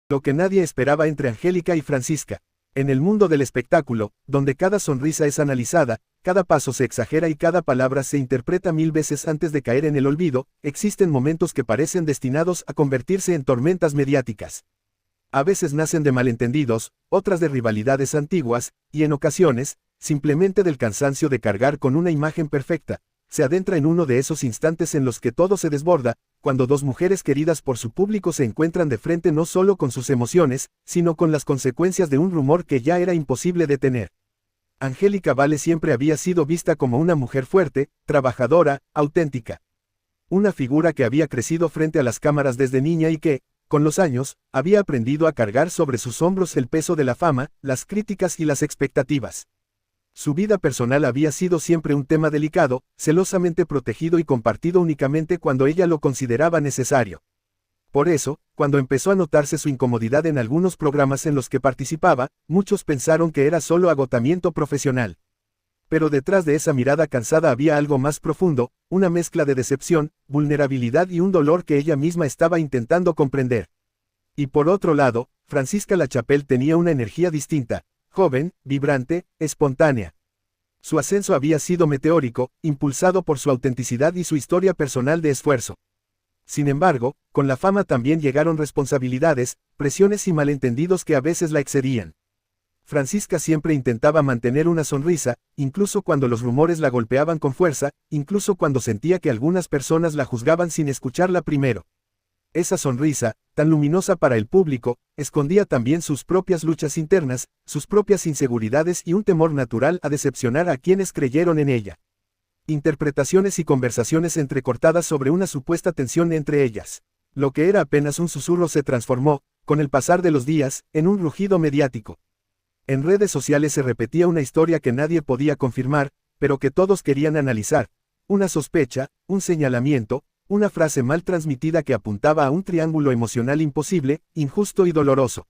Lo que nadie esperaba entre Angélica y Francisca. En el mundo del espectáculo, donde cada sonrisa es analizada, cada paso se exagera y cada palabra se interpreta 1000 veces antes de caer en el olvido, existen momentos que parecen destinados a convertirse en tormentas mediáticas. A veces nacen de malentendidos, otras de rivalidades antiguas, y en ocasiones, simplemente del cansancio de cargar con una imagen perfecta, se adentra en uno de esos instantes en los que todo se desborda, cuando dos mujeres queridas por su público se encuentran de frente no solo con sus emociones, sino con las consecuencias de un rumor que ya era imposible detener. Angélica Vale siempre había sido vista como una mujer fuerte, trabajadora, auténtica. Una figura que había crecido frente a las cámaras desde niña y que, con los años, había aprendido a cargar sobre sus hombros el peso de la fama, las críticas y las expectativas. Su vida personal había sido siempre un tema delicado, celosamente protegido y compartido únicamente cuando ella lo consideraba necesario. Por eso, cuando empezó a notarse su incomodidad en algunos programas en los que participaba, muchos pensaron que era solo agotamiento profesional. Pero detrás de esa mirada cansada había algo más profundo, una mezcla de decepción, vulnerabilidad y un dolor que ella misma estaba intentando comprender. Y por otro lado, Francisca Lachapelle tenía una energía distinta, joven, vibrante, espontánea. Su ascenso había sido meteórico, impulsado por su autenticidad y su historia personal de esfuerzo. Sin embargo, con la fama también llegaron responsabilidades, presiones y malentendidos que a veces la excedían. Francisca siempre intentaba mantener una sonrisa, incluso cuando los rumores la golpeaban con fuerza, incluso cuando sentía que algunas personas la juzgaban sin escucharla primero. Esa sonrisa, tan luminosa para el público, escondía también sus propias luchas internas, sus propias inseguridades y un temor natural a decepcionar a quienes creyeron en ella. Interpretaciones y conversaciones entrecortadas sobre una supuesta tensión entre ellas. Lo que era apenas un susurro se transformó, con el pasar de los días, en un rugido mediático. En redes sociales se repetía una historia que nadie podía confirmar, pero que todos querían analizar. Una sospecha, un señalamiento, una frase mal transmitida que apuntaba a un triángulo emocional imposible, injusto y doloroso.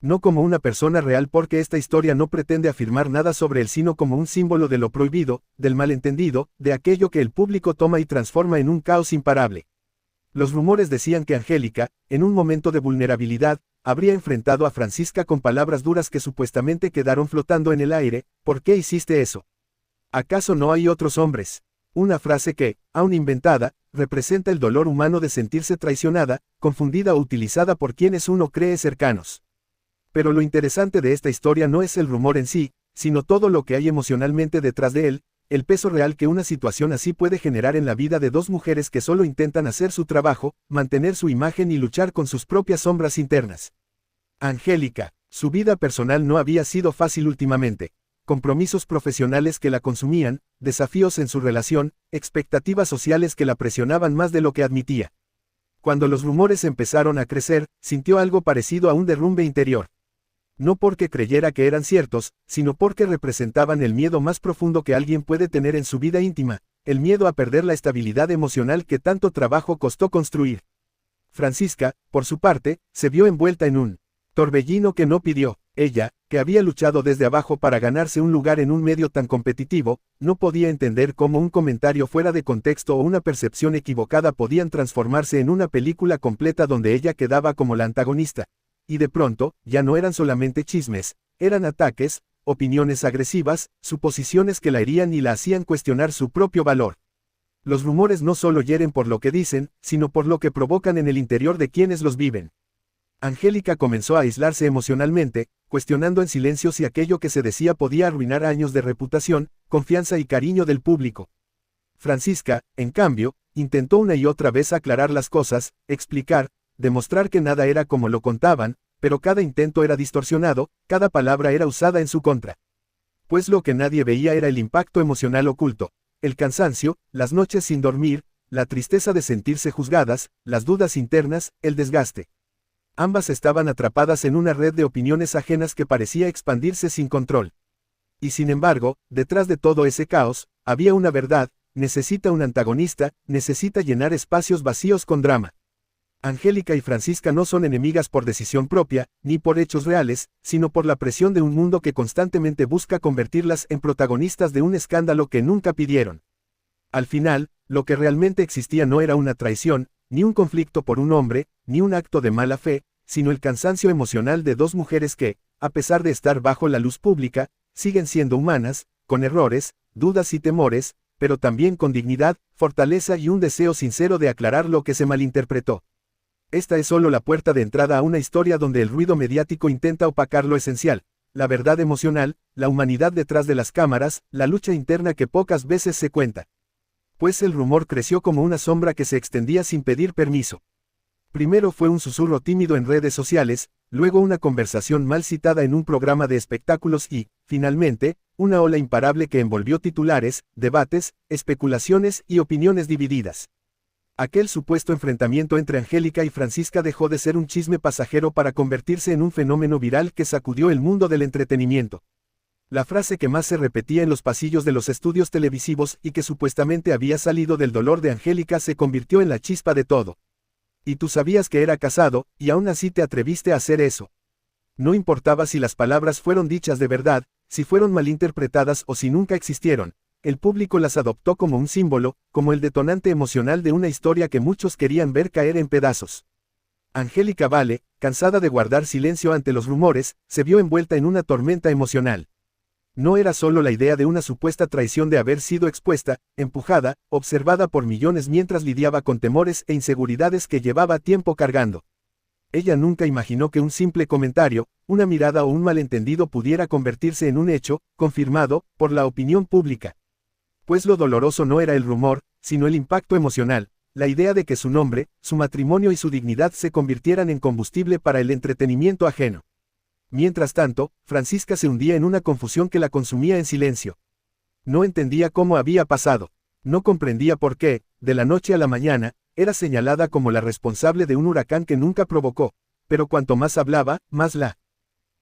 No como una persona real porque esta historia no pretende afirmar nada sobre él sino como un símbolo de lo prohibido, del malentendido, de aquello que el público toma y transforma en un caos imparable. Los rumores decían que Angélica, en un momento de vulnerabilidad, habría enfrentado a Francisca con palabras duras que supuestamente quedaron flotando en el aire. ¿Por qué hiciste eso? ¿Acaso no hay otros hombres? Una frase que, aun inventada, representa el dolor humano de sentirse traicionada, confundida o utilizada por quienes uno cree cercanos. Pero lo interesante de esta historia no es el rumor en sí, sino todo lo que hay emocionalmente detrás de él, el peso real que una situación así puede generar en la vida de dos mujeres que solo intentan hacer su trabajo, mantener su imagen y luchar con sus propias sombras internas. Angélica, su vida personal no había sido fácil últimamente. Compromisos profesionales que la consumían, desafíos en su relación, expectativas sociales que la presionaban más de lo que admitía. Cuando los rumores empezaron a crecer, sintió algo parecido a un derrumbe interior. No porque creyera que eran ciertos, sino porque representaban el miedo más profundo que alguien puede tener en su vida íntima, el miedo a perder la estabilidad emocional que tanto trabajo costó construir. Francisca, por su parte, se vio envuelta en un torbellino que no pidió. Ella, que había luchado desde abajo para ganarse un lugar en un medio tan competitivo, no podía entender cómo un comentario fuera de contexto o una percepción equivocada podían transformarse en una película completa donde ella quedaba como la antagonista. Y de pronto, ya no eran solamente chismes, eran ataques, opiniones agresivas, suposiciones que la herían y la hacían cuestionar su propio valor. Los rumores no solo hieren por lo que dicen, sino por lo que provocan en el interior de quienes los viven. Angélica comenzó a aislarse emocionalmente, cuestionando en silencio si aquello que se decía podía arruinar años de reputación, confianza y cariño del público. Francisca, en cambio, intentó una y otra vez aclarar las cosas, explicar, demostrar que nada era como lo contaban, pero cada intento era distorsionado, cada palabra era usada en su contra. Pues lo que nadie veía era el impacto emocional oculto, el cansancio, las noches sin dormir, la tristeza de sentirse juzgadas, las dudas internas, el desgaste. Ambas estaban atrapadas en una red de opiniones ajenas que parecía expandirse sin control. Y sin embargo, detrás de todo ese caos, había una verdad: necesita un antagonista, necesita llenar espacios vacíos con drama. Angélica y Francisca no son enemigas por decisión propia, ni por hechos reales, sino por la presión de un mundo que constantemente busca convertirlas en protagonistas de un escándalo que nunca pidieron. Al final, lo que realmente existía no era una traición, ni un conflicto por un hombre, ni un acto de mala fe, sino el cansancio emocional de dos mujeres que, a pesar de estar bajo la luz pública, siguen siendo humanas, con errores, dudas y temores, pero también con dignidad, fortaleza y un deseo sincero de aclarar lo que se malinterpretó. Esta es solo la puerta de entrada a una historia donde el ruido mediático intenta opacar lo esencial, la verdad emocional, la humanidad detrás de las cámaras, la lucha interna que pocas veces se cuenta. Pues el rumor creció como una sombra que se extendía sin pedir permiso. Primero fue un susurro tímido en redes sociales, luego una conversación mal citada en un programa de espectáculos y, finalmente, una ola imparable que envolvió titulares, debates, especulaciones y opiniones divididas. Aquel supuesto enfrentamiento entre Angélica y Francisca dejó de ser un chisme pasajero para convertirse en un fenómeno viral que sacudió el mundo del entretenimiento. La frase que más se repetía en los pasillos de los estudios televisivos y que supuestamente había salido del dolor de Angélica se convirtió en la chispa de todo. Y tú sabías que era casado, y aún así te atreviste a hacer eso. No importaba si las palabras fueron dichas de verdad, si fueron malinterpretadas o si nunca existieron. El público las adoptó como un símbolo, como el detonante emocional de una historia que muchos querían ver caer en pedazos. Angélica Vale, cansada de guardar silencio ante los rumores, se vio envuelta en una tormenta emocional. No era solo la idea de una supuesta traición de haber sido expuesta, empujada, observada por millones mientras lidiaba con temores e inseguridades que llevaba tiempo cargando. Ella nunca imaginó que un simple comentario, una mirada o un malentendido pudiera convertirse en un hecho, confirmado, por la opinión pública. Pues lo doloroso no era el rumor, sino el impacto emocional, la idea de que su nombre, su matrimonio y su dignidad se convirtieran en combustible para el entretenimiento ajeno. Mientras tanto, Francisca se hundía en una confusión que la consumía en silencio. No entendía cómo había pasado. No comprendía por qué, de la noche a la mañana, era señalada como la responsable de un huracán que nunca provocó, pero cuanto más hablaba, más la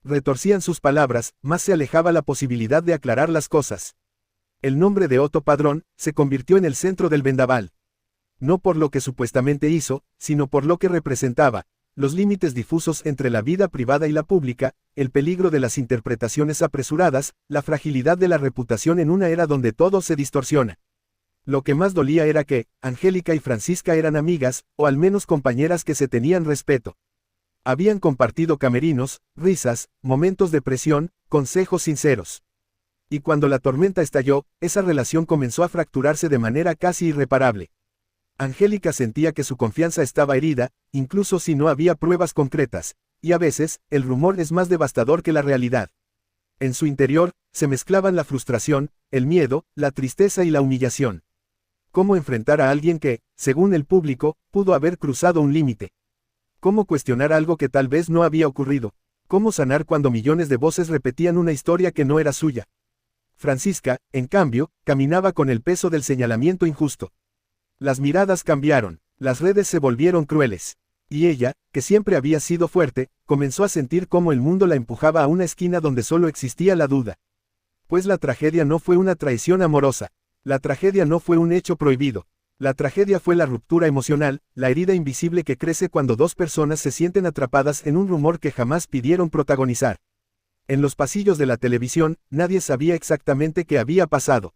retorcían sus palabras, más se alejaba la posibilidad de aclarar las cosas. El nombre de Otto Padrón se convirtió en el centro del vendaval. No por lo que supuestamente hizo, sino por lo que representaba, los límites difusos entre la vida privada y la pública, el peligro de las interpretaciones apresuradas, la fragilidad de la reputación en una era donde todo se distorsiona. Lo que más dolía era que, Angélica y Francisca eran amigas, o al menos compañeras que se tenían respeto. Habían compartido camerinos, risas, momentos de presión, consejos sinceros. Y cuando la tormenta estalló, esa relación comenzó a fracturarse de manera casi irreparable. Angélica sentía que su confianza estaba herida, incluso si no había pruebas concretas, y a veces, el rumor es más devastador que la realidad. En su interior, se mezclaban la frustración, el miedo, la tristeza y la humillación. ¿Cómo enfrentar a alguien que, según el público, pudo haber cruzado un límite? ¿Cómo cuestionar algo que tal vez no había ocurrido? ¿Cómo sanar cuando millones de voces repetían una historia que no era suya? Francisca, en cambio, caminaba con el peso del señalamiento injusto. Las miradas cambiaron, las redes se volvieron crueles. Y ella, que siempre había sido fuerte, comenzó a sentir cómo el mundo la empujaba a una esquina donde solo existía la duda. Pues la tragedia no fue una traición amorosa. La tragedia no fue un hecho prohibido. La tragedia fue la ruptura emocional, la herida invisible que crece cuando dos personas se sienten atrapadas en un rumor que jamás pidieron protagonizar. En los pasillos de la televisión, nadie sabía exactamente qué había pasado.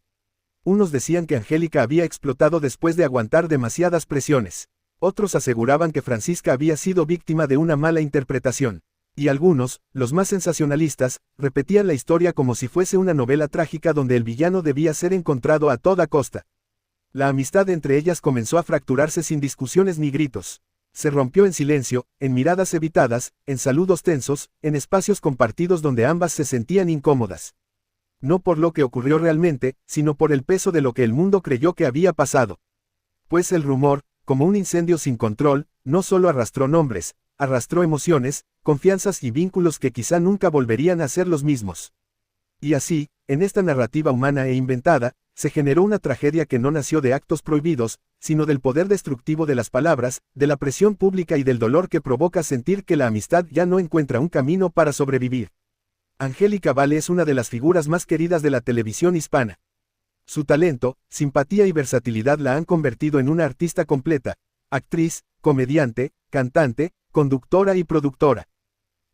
Unos decían que Angélica había explotado después de aguantar demasiadas presiones. Otros aseguraban que Francisca había sido víctima de una mala interpretación. Y algunos, los más sensacionalistas, repetían la historia como si fuese una novela trágica donde el villano debía ser encontrado a toda costa. La amistad entre ellas comenzó a fracturarse sin discusiones ni gritos. Se rompió en silencio, en miradas evitadas, en saludos tensos, en espacios compartidos donde ambas se sentían incómodas. No por lo que ocurrió realmente, sino por el peso de lo que el mundo creyó que había pasado. Pues el rumor, como un incendio sin control, no solo arrastró nombres, arrastró emociones, confianzas y vínculos que quizá nunca volverían a ser los mismos. Y así, en esta narrativa humana e inventada, se generó una tragedia que no nació de actos prohibidos, sino del poder destructivo de las palabras, de la presión pública y del dolor que provoca sentir que la amistad ya no encuentra un camino para sobrevivir. Angélica Vale es una de las figuras más queridas de la televisión hispana. Su talento, simpatía y versatilidad la han convertido en una artista completa, actriz, comediante, cantante, conductora y productora.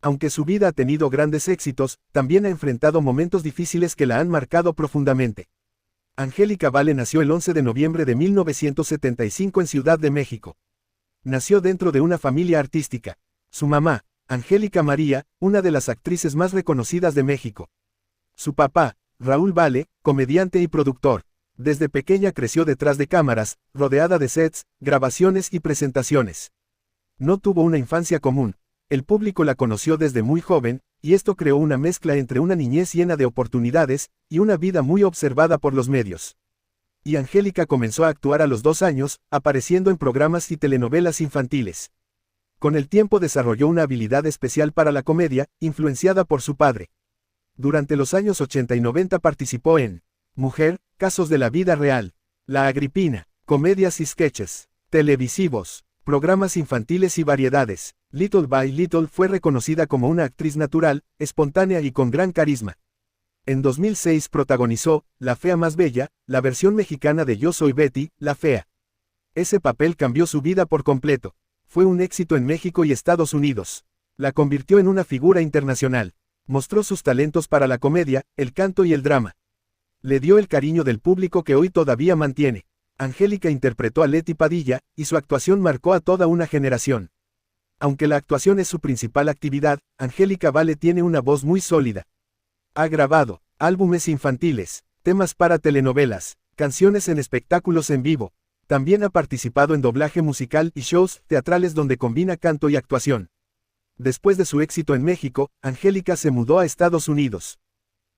Aunque su vida ha tenido grandes éxitos, también ha enfrentado momentos difíciles que la han marcado profundamente. Angélica Vale nació el 11 de noviembre de 1975 en Ciudad de México. Nació dentro de una familia artística. Su mamá, Angélica María, una de las actrices más reconocidas de México. Su papá, Raúl Vale, comediante y productor. Desde pequeña creció detrás de cámaras, rodeada de sets, grabaciones y presentaciones. No tuvo una infancia común. El público la conoció desde muy joven, y esto creó una mezcla entre una niñez llena de oportunidades, y una vida muy observada por los medios. Y Angélica comenzó a actuar a los 2 años, apareciendo en programas y telenovelas infantiles. Con el tiempo desarrolló una habilidad especial para la comedia, influenciada por su padre. Durante los años 80 y 90 participó en Mujer, Casos de la Vida Real, La Agripina, comedias y sketches televisivos, programas infantiles y variedades. Little by Little fue reconocida como una actriz natural, espontánea y con gran carisma. En 2006 protagonizó La Fea Más Bella, la versión mexicana de Yo Soy Betty, la Fea. Ese papel cambió su vida por completo. Fue un éxito en México y Estados Unidos. La convirtió en una figura internacional. Mostró sus talentos para la comedia, el canto y el drama. Le dio el cariño del público que hoy todavía mantiene. Angélica interpretó a Leti Padilla, y su actuación marcó a toda una generación. Aunque la actuación es su principal actividad, Angélica Vale tiene una voz muy sólida. Ha grabado álbumes infantiles, temas para telenovelas, canciones en espectáculos en vivo. También ha participado en doblaje musical y shows teatrales donde combina canto y actuación. Después de su éxito en México, Angélica se mudó a Estados Unidos.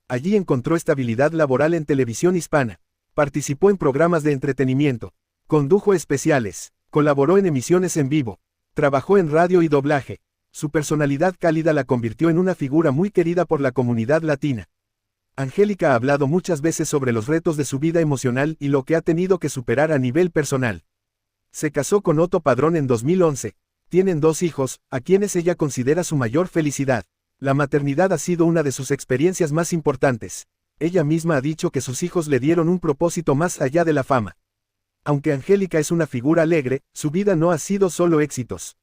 Allí encontró estabilidad laboral en televisión hispana. Participó en programas de entretenimiento. Condujo especiales. Colaboró en emisiones en vivo. Trabajó en radio y doblaje. Su personalidad cálida la convirtió en una figura muy querida por la comunidad latina. Angélica ha hablado muchas veces sobre los retos de su vida emocional y lo que ha tenido que superar a nivel personal. Se casó con Otto Padrón en 2011. Tienen 2 hijos, a quienes ella considera su mayor felicidad. La maternidad ha sido una de sus experiencias más importantes. Ella misma ha dicho que sus hijos le dieron un propósito más allá de la fama. Aunque Angélica es una figura alegre, su vida no ha sido solo éxitos.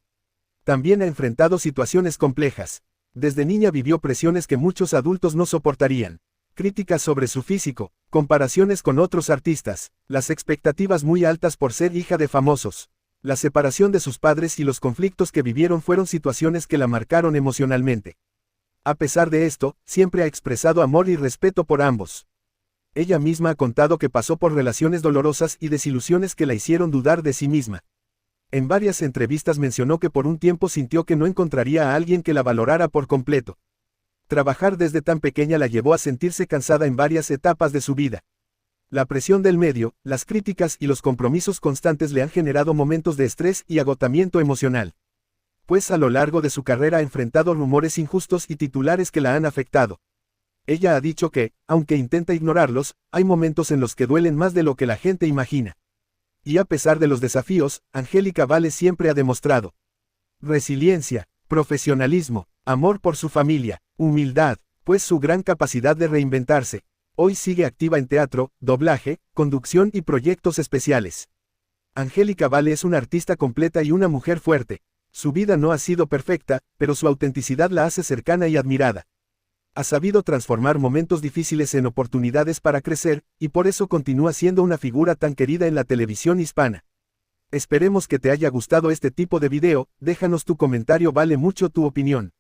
También ha enfrentado situaciones complejas. Desde niña vivió presiones que muchos adultos no soportarían. Críticas sobre su físico, comparaciones con otros artistas, las expectativas muy altas por ser hija de famosos. La separación de sus padres y los conflictos que vivieron fueron situaciones que la marcaron emocionalmente. A pesar de esto, siempre ha expresado amor y respeto por ambos. Ella misma ha contado que pasó por relaciones dolorosas y desilusiones que la hicieron dudar de sí misma. En varias entrevistas mencionó que por un tiempo sintió que no encontraría a alguien que la valorara por completo. Trabajar desde tan pequeña la llevó a sentirse cansada en varias etapas de su vida. La presión del medio, las críticas y los compromisos constantes le han generado momentos de estrés y agotamiento emocional. Pues a lo largo de su carrera ha enfrentado rumores injustos y titulares que la han afectado. Ella ha dicho que, aunque intenta ignorarlos, hay momentos en los que duelen más de lo que la gente imagina. Y a pesar de los desafíos, Angélica Vale siempre ha demostrado resiliencia, profesionalismo, amor por su familia, humildad, pues su gran capacidad de reinventarse. Hoy sigue activa en teatro, doblaje, conducción y proyectos especiales. Angélica Vale es una artista completa y una mujer fuerte. Su vida no ha sido perfecta, pero su autenticidad la hace cercana y admirada. Ha sabido transformar momentos difíciles en oportunidades para crecer, y por eso continúa siendo una figura tan querida en la televisión hispana. Esperemos que te haya gustado este tipo de video, déjanos tu comentario, vale mucho tu opinión.